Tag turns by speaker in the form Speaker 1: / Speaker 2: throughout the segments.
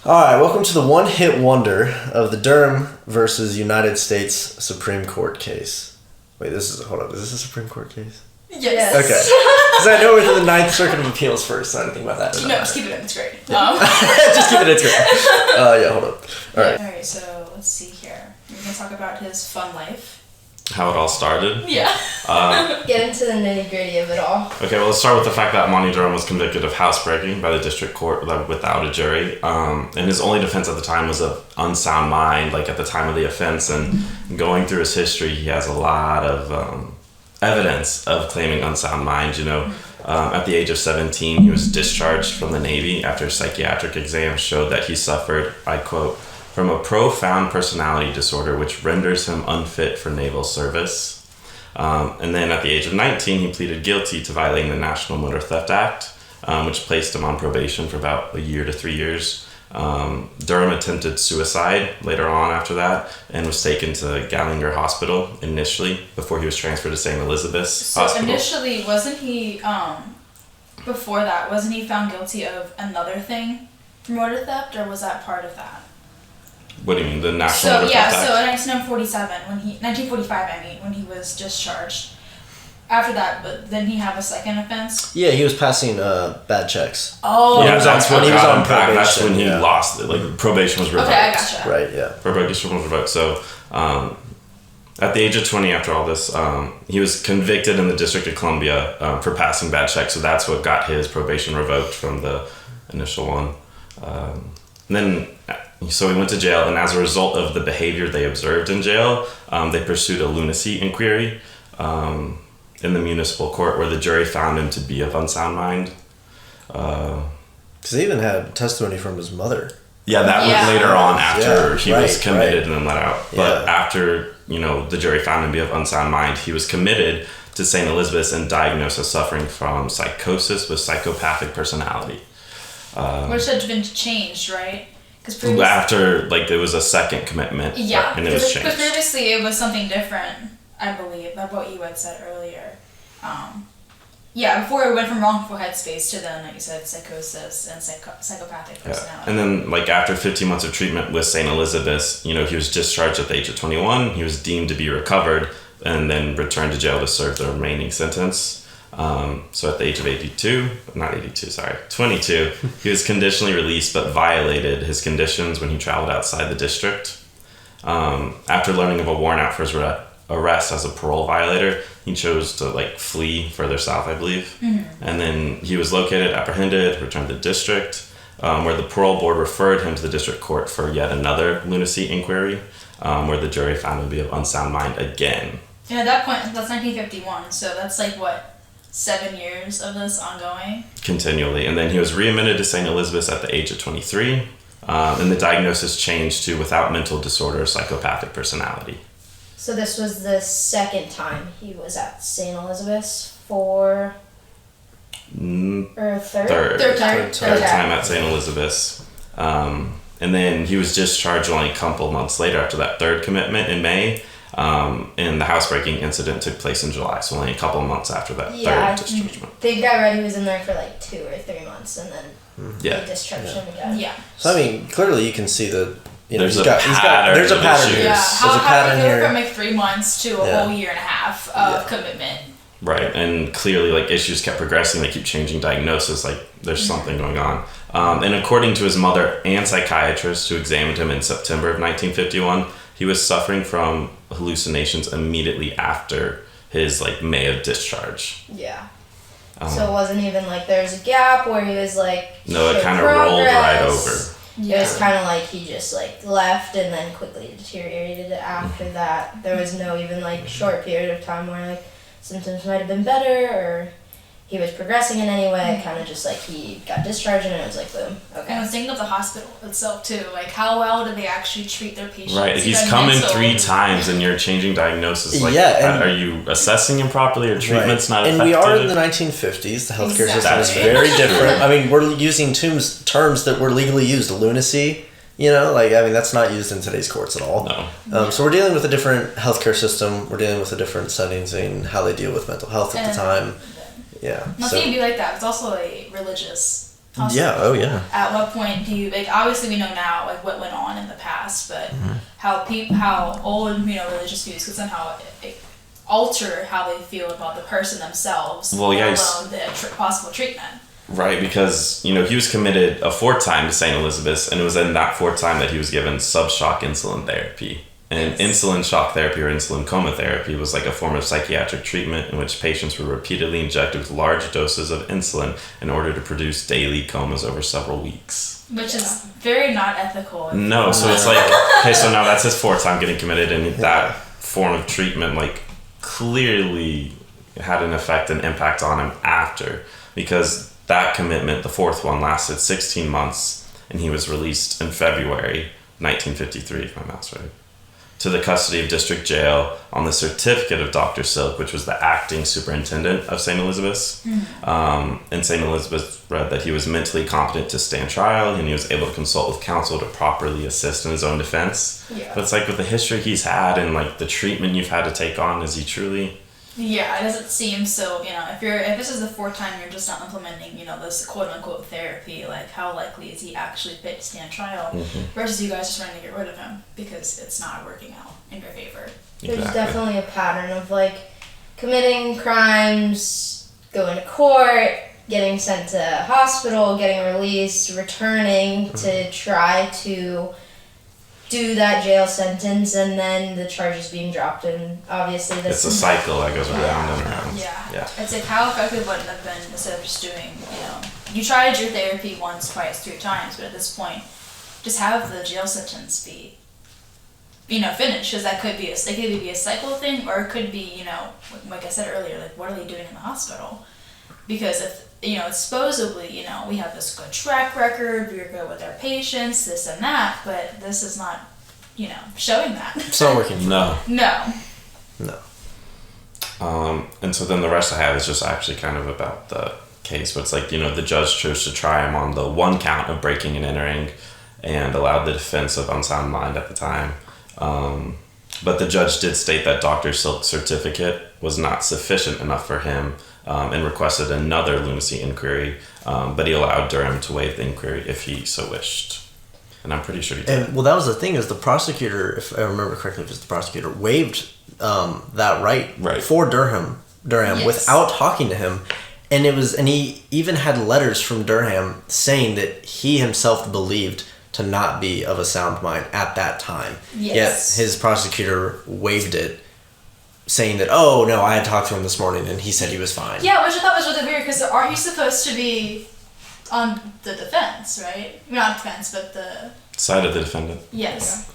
Speaker 1: Alright, welcome to the one-hit wonder of the Durham versus United States Supreme Court case. Wait, hold up, is this a Supreme Court case?
Speaker 2: Yes.
Speaker 1: Okay. Because I know we're to the Ninth Circuit of Appeals first, so I didn't think about that.
Speaker 2: No, just keep it in, it's great.
Speaker 1: Yeah. Just keep it in, it's great. Yeah, hold up.
Speaker 2: Alright, so let's see here. We're going to talk about his fun life.
Speaker 3: How it all started?
Speaker 2: Yeah.
Speaker 4: Get into the nitty-gritty of it all.
Speaker 3: Okay, well, let's start with the fact that Monty Durham was convicted of housebreaking by the district court without a jury. And his only defense at the time was of unsound mind, like at the time of the offense. And going through his history, he has a lot of evidence of claiming unsound mind. At the age of 17, he was discharged from the Navy after psychiatric exams showed that he suffered, I quote, from a profound personality disorder which renders him unfit for naval service. And then at the age of 19, he pleaded guilty to violating the National Motor Theft Act, which placed him on probation for about a year to 3 years. Durham attempted suicide later on after that and was taken to Gallinger Hospital initially before he was transferred to St. Elizabeth's Hospital.
Speaker 2: So initially, wasn't he, before that, wasn't he found guilty of another thing for motor theft, or was that part of that?
Speaker 3: What do you mean, the National Motor Theft Act?
Speaker 2: So in 1945, when he was discharged. After that, but then he have a second offense?
Speaker 1: Yeah, he was passing bad checks.
Speaker 2: Oh.
Speaker 3: Yeah, that's when he was on
Speaker 1: probation.
Speaker 3: That's when he lost it. Like, probation was revoked.
Speaker 2: Okay, I gotcha.
Speaker 1: Right, yeah.
Speaker 3: Probation was revoked. So, at the age of 20, after all this, he was convicted in the District of Columbia for passing bad checks. So that's what got his probation revoked from the initial one. So he went to jail, and as a result of the behavior they observed in jail, they pursued a lunacy inquiry in the municipal court where the jury found him to be of unsound mind.
Speaker 1: Because they even had testimony from his mother.
Speaker 3: Yeah, that was later on after he was committed and then let out. But
Speaker 1: Yeah.
Speaker 3: after, the jury found him to be of unsound mind, he was committed to St. Elizabeth's and diagnosed as suffering from psychosis with psychopathic personality.
Speaker 2: Which had been changed, right?
Speaker 3: After, there was a second commitment.
Speaker 2: Yeah,
Speaker 3: And it was changed.
Speaker 2: Because previously it was something different, I believe, of what you had said earlier. Before it went from wrongful headspace to then, like you said, psychosis and psychopathic personality.
Speaker 3: And then, after 15 months of treatment with St. Elizabeth's, he was discharged at the age of 21. He was deemed to be recovered and then returned to jail to serve the remaining sentence. So at the age of 22, he was conditionally released but violated his conditions when he traveled outside the district. After learning of a warrant out for his arrest as a parole violator, he chose to flee further south, I believe. Mm-hmm. And then he was located, apprehended, returned to the district, where the parole board referred him to the district court for yet another lunacy inquiry, where the jury found him to be of unsound mind again.
Speaker 2: And at that point, that's 1951, so that's 7 years of this ongoing?
Speaker 3: Continually. And then he was readmitted to St. Elizabeth's at the age of 23, and the diagnosis changed to without mental disorder, psychopathic personality.
Speaker 4: So this was the second time he was at St. Elizabeth's or third?
Speaker 2: Third
Speaker 3: time at St. Elizabeth's. And then he was discharged only a couple months later after that third commitment in May. And the housebreaking incident took place in July, so only a couple of months after that third dischargement.
Speaker 4: I think I read he was in there for 2 or 3 months, and then they discharged him again.
Speaker 2: Yeah.
Speaker 1: So clearly you can see that
Speaker 3: there's a pattern.
Speaker 1: There's a pattern here.
Speaker 2: Yeah.
Speaker 1: There's a pattern
Speaker 2: how
Speaker 1: here.
Speaker 2: From 3 months to a whole year and a half of commitment.
Speaker 3: Right, and clearly issues kept progressing. They keep changing diagnosis. There's something going on. And according to his mother and psychiatrist who examined him in September of 1951, he was suffering from hallucinations immediately after his May of discharge.
Speaker 4: Yeah. So it wasn't even there was a gap where he was
Speaker 3: no, it kind of rolled right over.
Speaker 4: Yeah. It was kind of he just left and then quickly deteriorated after that. There was no even short period of time where symptoms might have been better or he was progressing in any way. Kind of just he got discharged and it was boom. Okay.
Speaker 2: And I was thinking of the hospital itself too. How well do they actually treat their patients?
Speaker 3: Right. He's come in 3 times and you're changing diagnosis. Are you assessing him properly or treatment's not effective?
Speaker 1: And we are in the 1950s. The healthcare system is very different. We're using terms that were legally used. Lunacy. That's not used in today's courts at all.
Speaker 3: No.
Speaker 1: So we're dealing with a different healthcare system. We're dealing with a different settings and how they deal with mental health at the time. Yeah.
Speaker 2: Nothing to be like that. It's also a religious Also,
Speaker 1: Yeah. Oh yeah.
Speaker 2: At what point do you obviously we know now what went on in the past, but how old religious views could somehow alter how they feel about the person themselves,
Speaker 3: Well,
Speaker 2: let alone the possible treatment.
Speaker 3: Right, because he was committed a fourth time to St. Elizabeth's, and it was in that fourth time that he was given subshock insulin therapy. And insulin shock therapy or insulin coma therapy was like a form of psychiatric treatment in which patients were repeatedly injected with large doses of insulin in order to produce daily comas over several weeks.
Speaker 2: Which is very not ethical.
Speaker 3: No, so it's like, okay, so now that's his fourth time getting committed, and that form of treatment clearly had an effect and impact on him after, because that commitment, the fourth one, lasted 16 months, and he was released in February 1953, if my math's right, to the custody of District Jail on the certificate of Dr. Silk, which was the acting superintendent of St. Elizabeth's. And St. Elizabeth read that he was mentally competent to stand trial, and he was able to consult with counsel to properly assist in his own defense.
Speaker 2: Yeah.
Speaker 3: But it's with the history he's had and the treatment you've had to take on, is he truly...
Speaker 2: Yeah, it doesn't seem so, if this is the fourth time you're just not implementing, this quote-unquote therapy, how likely is he actually fit to stand trial versus you guys just trying to get rid of him because it's not working out in your favor.
Speaker 4: There's definitely a pattern of, committing crimes, going to court, getting sent to hospital, getting released, returning to try to do that jail sentence, and then the charges being dropped, and obviously
Speaker 3: it's a cycle that goes around and around.
Speaker 2: Yeah. It's how effective would it have been instead of just doing, you tried your therapy once, twice, 3 times, but at this point, just have the jail sentence be, finished, because that could be it could either be a cycle thing, or it could be, like I said earlier, what are they doing in the hospital? Because if, supposedly, we have this good track record, we're good with our patients, this and that, but this is not, showing that.
Speaker 1: It's not working.
Speaker 3: No.
Speaker 1: No.
Speaker 3: And so then the rest I have is just actually kind of about the case, but it's the judge chose to try him on the one count of breaking and entering and allowed the defense of unsound mind at the time. But the judge did state that Dr. Silk's certificate was not sufficient enough for him, and requested another lunacy inquiry, but he allowed Durham to waive the inquiry if he so wished. And I'm pretty sure he did.
Speaker 1: And that was the thing, is the prosecutor, if I remember correctly, it was the prosecutor, waived that right for Durham
Speaker 2: Yes.
Speaker 1: without talking to him. And he even had letters from Durham saying that he himself believed to not be of a sound mind at that time.
Speaker 2: Yes.
Speaker 1: Yet his prosecutor waived it, saying that, oh, no, I had talked to him this morning and he said he was fine.
Speaker 2: Yeah, which I thought was really weird, because aren't you supposed to be on the defense, right? Not defense, but the...
Speaker 3: Side of the defendant.
Speaker 2: Yes.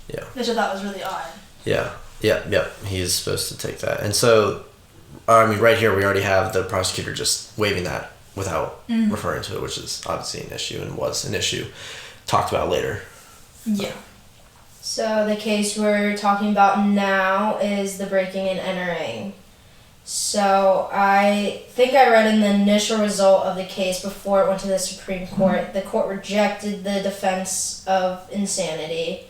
Speaker 1: Yeah.
Speaker 2: Which I thought was really odd.
Speaker 1: Yeah. He's supposed to take that. And so, right here we already have the prosecutor just waiving that without referring to it, which is obviously an issue and was an issue talked about later.
Speaker 2: Yeah.
Speaker 4: So the case we're talking about now is the breaking and entering. So I think I read in the initial result of the case before it went to the Supreme Court, the court rejected the defense of insanity.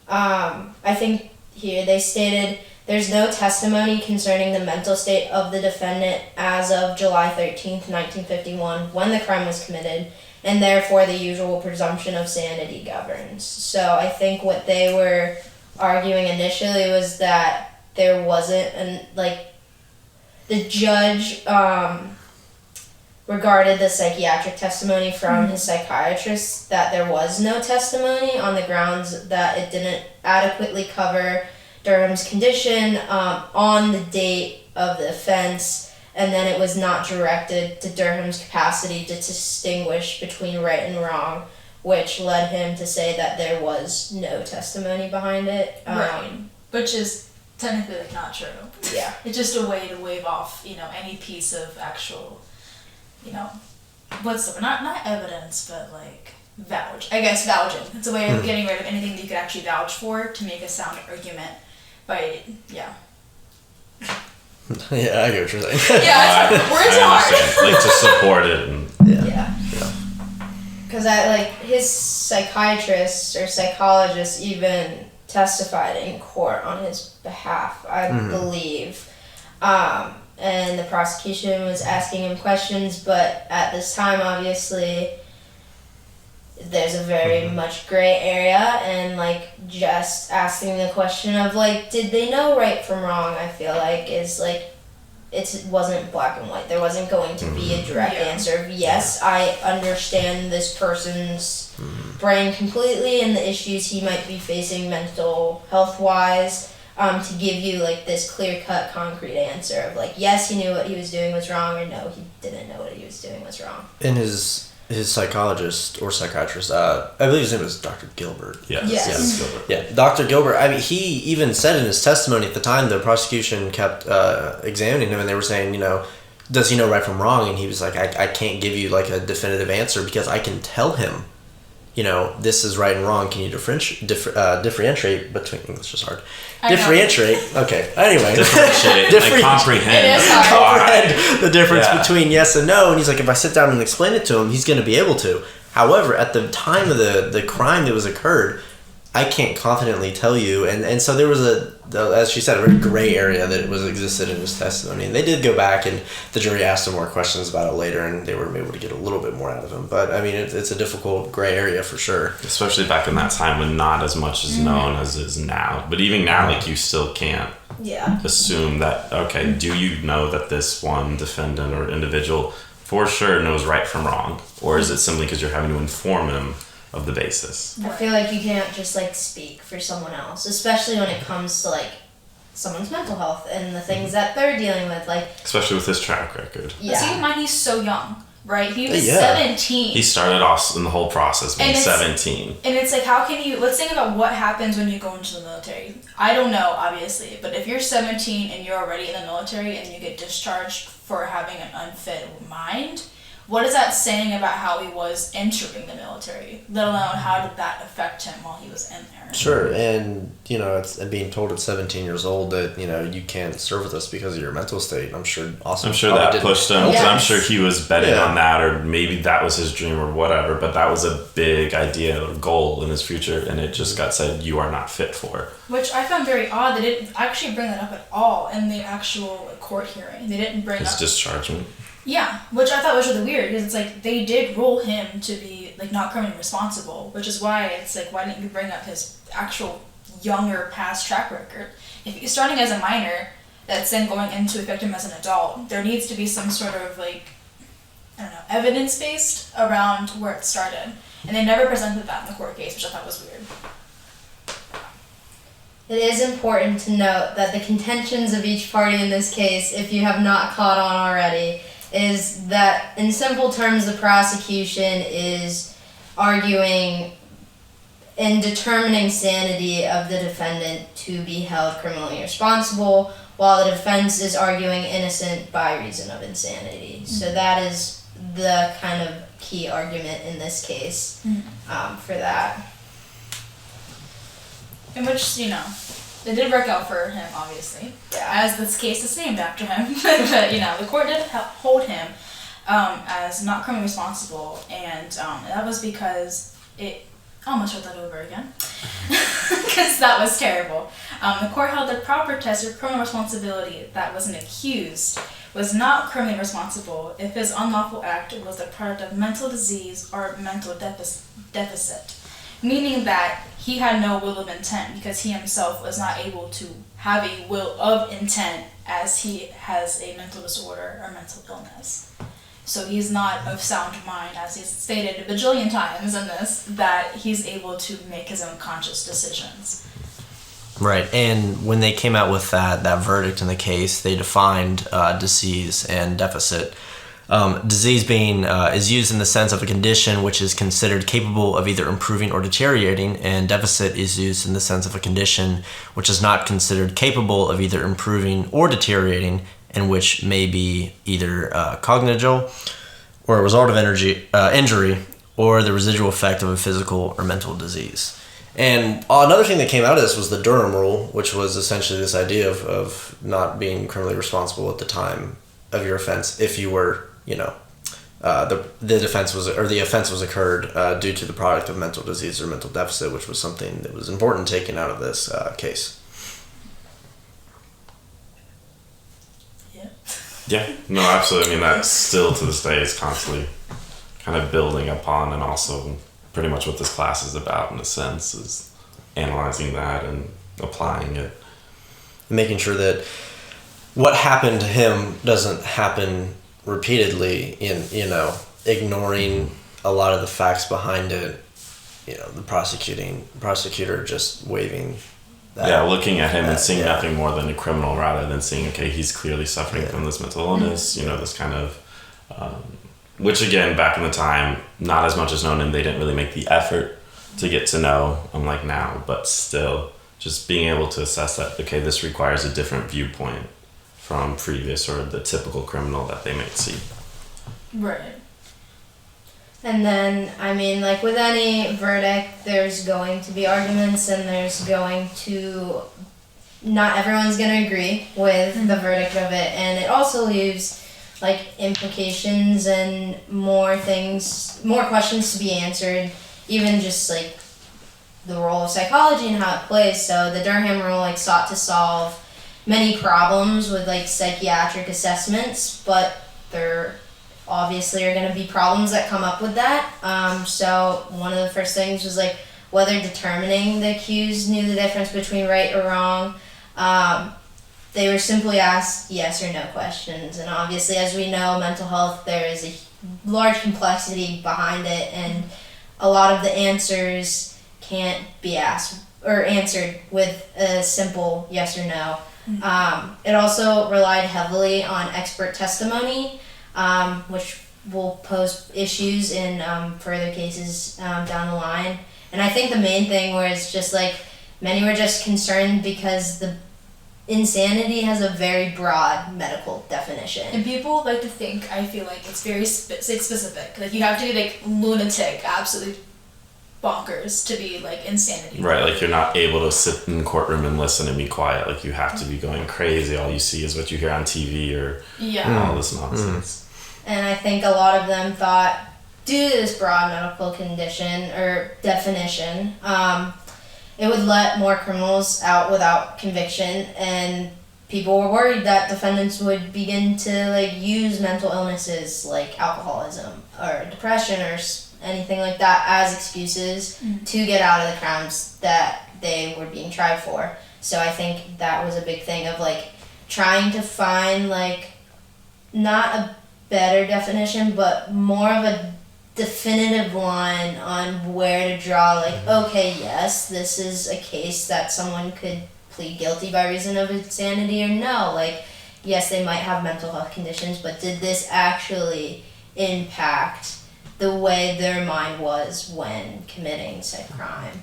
Speaker 4: I think here they stated there's no testimony concerning the mental state of the defendant as of July 13th, 1951, when the crime was committed, and therefore the usual presumption of sanity governs. So I think what they were arguing initially was that there wasn't, the judge regarded the psychiatric testimony from his psychiatrist, that there was no testimony on the grounds that it didn't adequately cover Durham's condition on the date of the offense, and then it was not directed to Durham's capacity to distinguish between right and wrong, which led him to say that there was no testimony behind it.
Speaker 2: Right. Which is technically not true.
Speaker 4: Yeah.
Speaker 2: It's just a way to waive off, any piece of actual, what's the, not evidence, but vouch. I guess vouching. It's a way of getting rid of anything that you could actually vouch for to make a sound argument. Yeah,
Speaker 1: I get what you're saying.
Speaker 2: Yeah, words
Speaker 3: I
Speaker 2: are hard.
Speaker 3: understand. To support it. And
Speaker 4: Yeah. Because his psychiatrist or psychologist even testified in court on his behalf, I believe. And the prosecution was asking him questions, but at this time, obviously, there's a very much gray area, and like just asking the question of like, did they know right from wrong, I feel like is like, it wasn't black and white. There wasn't going to be a direct answer of yes, I understand this person's brain completely and the issues he might be facing mental health wise, to give you like this clear cut concrete answer of like, yes, he knew what he was doing was wrong, or no, he didn't know what he was doing was wrong.
Speaker 1: And his psychologist or psychiatrist, I believe his name was Dr. Gilbert.
Speaker 4: Yes.
Speaker 3: Gilbert.
Speaker 1: Yeah, Dr. Gilbert. I mean, he even said in his testimony at the time, the prosecution kept examining him, and they were saying, you know, does he know right from wrong? And he was like, I can't give you like a definitive answer because I can tell him, you know, this is right and wrong. Can you differentiate between? English is hard. Differentiate. Okay. Anyway.
Speaker 3: Differentiate. Like comprehend.
Speaker 2: It is hard.
Speaker 1: Comprehend the difference between yes and no. And he's like, if I sit down and explain it to him, he's going to be able to. However, at the time of the crime that was occurred, I can't confidently tell you. And so there was as she said, a very gray area that was existed in his testimony. And they did go back, and the jury asked him more questions about it later, and they were able to get a little bit more out of him. But I mean, it's a difficult gray area for sure.
Speaker 3: Especially back in that time when not as much is known as is now. But even now, like, you still can't assume that, okay, do you know that this one defendant or individual for sure knows right from wrong? Or is it simply because you're having to inform him of the basis?
Speaker 4: I feel like you can't just like speak for someone else, especially when it comes to like someone's mental health and the things that they're dealing with, like
Speaker 3: especially with his track record.
Speaker 2: But keep in mind, he's so young, right? He was 17.
Speaker 3: He started off in the whole process being 17.
Speaker 2: And it's like, how can you, let's think about what happens when you go into the military. I don't know, obviously, but if you're 17 and you're already in the military and you get discharged for having an unfit mind, what is that saying about how he was entering the military? Let alone how did that affect him while he was in there?
Speaker 1: Sure, and you know, it's being told at 17 years old that, you know, you can't serve with us because of your mental state. I'm sure that
Speaker 3: pushed him. Yes. I'm sure he was betting on that, or maybe that was his dream or whatever. But that was a big idea or goal in his future, and it just got said, you are not fit for it.
Speaker 2: Which I found very odd. They didn't actually bring that up at all in the actual court hearing. They didn't bring
Speaker 3: his
Speaker 2: up
Speaker 3: his dischargement.
Speaker 2: Yeah, which I thought was really weird, because it's like they did rule him to be like not criminally responsible, which is why it's like, why didn't you bring up his actual younger past track record? If he's starting as a minor that's then going into affect him as an adult, there needs to be some sort of like, I don't know, evidence based around where it started, and they never presented that in the court case, which I thought was weird.
Speaker 4: It is important to note that the contentions of each party in this case, if you have not caught on already, is that in simple terms the prosecution is arguing in determining sanity of the defendant to be held criminally responsible, while the defense is arguing innocent by reason of insanity. Mm-hmm. So that is the kind of key argument in this case for that.
Speaker 2: In which, you know, it did work out for him, obviously, as this case is named after him. But, you know, the court did hold him as not criminally responsible, and that was because I almost wrote that over again, because that was terrible. The court held the proper test of criminal responsibility that was an accused was not criminally responsible if his unlawful act was the product of mental disease or mental deficit, meaning that he had no will of intent because he himself was not able to have a will of intent as he has a mental disorder or mental illness. So he's not of sound mind, as he's stated a bajillion times in this, that he's able to make his own conscious decisions.
Speaker 1: Right, and when they came out with that verdict in the case, they defined disease and deficit. Disease being is used in the sense of a condition which is considered capable of either improving or deteriorating, and deficit is used in the sense of a condition which is not considered capable of either improving or deteriorating, and which may be either cognitive or a result of injury or the residual effect of a physical or mental disease. And another thing that came out of this was the Durham rule, which was essentially this idea of not being criminally responsible at the time of your offense if you were, you know, the offense was occurred due to the product of mental disease or mental deficit, which was something that was important taken out of this case.
Speaker 3: Yeah, no, absolutely. I mean, that still to this day is constantly kind of building upon and also pretty much what this class is about in a sense, is analyzing that and applying it.
Speaker 1: Making sure that what happened to him doesn't happen repeatedly, ignoring a lot of the facts behind it, the prosecutor just waiving that.
Speaker 3: Yeah, looking at him and seeing nothing more than a criminal rather than seeing, okay, he's clearly suffering from this mental illness, this kind of, which again, back in the time, not as much as known, and they didn't really make the effort to get to know, unlike now, but still, just being able to assess that, okay, this requires a different viewpoint from previous or the typical criminal that they might see.
Speaker 2: Right.
Speaker 4: And then, with any verdict, there's going to be arguments, and there's going to... Not everyone's going to agree with the verdict of it, and it also leaves, implications and more questions to be answered, even just, the role of psychology and how it plays. So the Durham rule, sought to solve many problems with, psychiatric assessments, but there obviously are going to be problems that come up with that. So one of the first things was, whether determining the accused knew the difference between right or wrong. They were simply asked yes or no questions. And obviously, as we know, mental health, there is a large complexity behind it, and a lot of the answers can't be asked or answered with a simple yes or no. It also relied heavily on expert testimony, which will pose issues in further cases down the line. And I think the main thing was just many were just concerned because the insanity has a very broad medical definition.
Speaker 2: And people like to think, I feel like it's very specific. You have to be lunatic, absolutely bonkers to be insanity.
Speaker 3: Right, you're not able to sit in the courtroom and listen and be quiet. You have to be going crazy. All you see is what you hear on TV or all this nonsense.
Speaker 4: And I think a lot of them thought, due to this broad medical condition or definition, it would let more criminals out without conviction, and people were worried that defendants would begin to use mental illnesses like alcoholism or depression or anything like that as excuses to get out of the crimes that they were being tried for. So I think that was a big thing of trying to find not a better definition, but more of a definitive line on where to draw okay, yes, this is a case that someone could plead guilty by reason of insanity, or no, yes, they might have mental health conditions, but did this actually impact the way their mind was when committing said crime?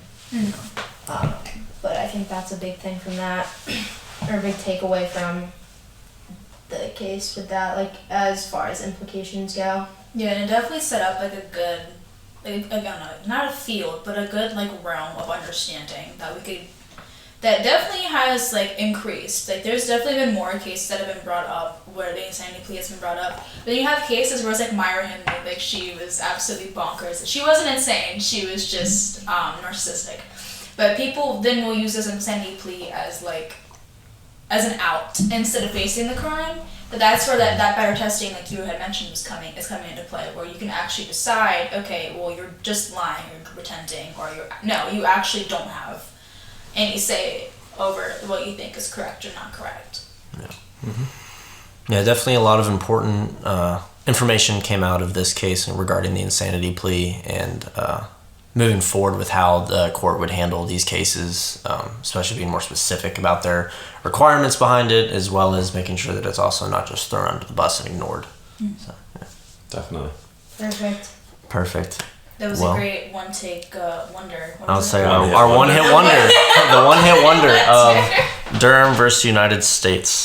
Speaker 4: But I think that's a big thing from that, or a big takeaway from the case with that, as far as implications go.
Speaker 2: Yeah, and it definitely set up a good, again, not a field, but a good realm of understanding that definitely has increased. There's definitely been more cases that have been brought up where the insanity plea has been brought up. But then you have cases where it's Myra Hindley, she was absolutely bonkers. She wasn't insane, she was just narcissistic. But people then will use this insanity plea as an out instead of facing the crime. But that's where that better testing, you had mentioned, is coming into play, where you can actually decide, okay, well, you're just lying, you're pretending, or you actually don't have any say over what you think is correct or not correct.
Speaker 1: Yeah. Mm-hmm. Yeah, definitely a lot of important information came out of this case regarding the insanity plea, and moving forward with how the court would handle these cases, especially being more specific about their requirements behind it, as well as making sure that it's also not just thrown under the bus and ignored. So, yeah.
Speaker 3: Definitely.
Speaker 1: Perfect.
Speaker 2: That was a great one-take wonder.
Speaker 1: I'll say our one-hit wonder. The one-hit wonder of Durham versus United States.